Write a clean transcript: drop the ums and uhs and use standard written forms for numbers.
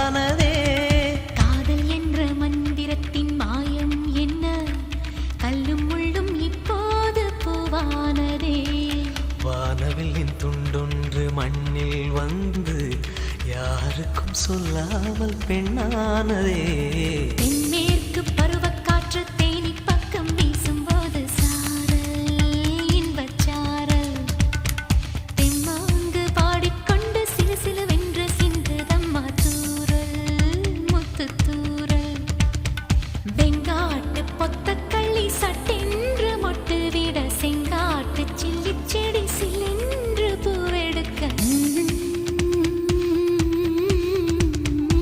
உண்டானதே. காதல் என்ற மந்திரத்தின் மாயம் என்ன, கல்லும் முள்ளும் இப்போது பூவானதே. வானவில்லின் துண்டொன்று மண்ணில் வந்து யாருக்கும் சொல்லாமல் பெண்ணானதே. தென்மேற்கு பருவக்காற்று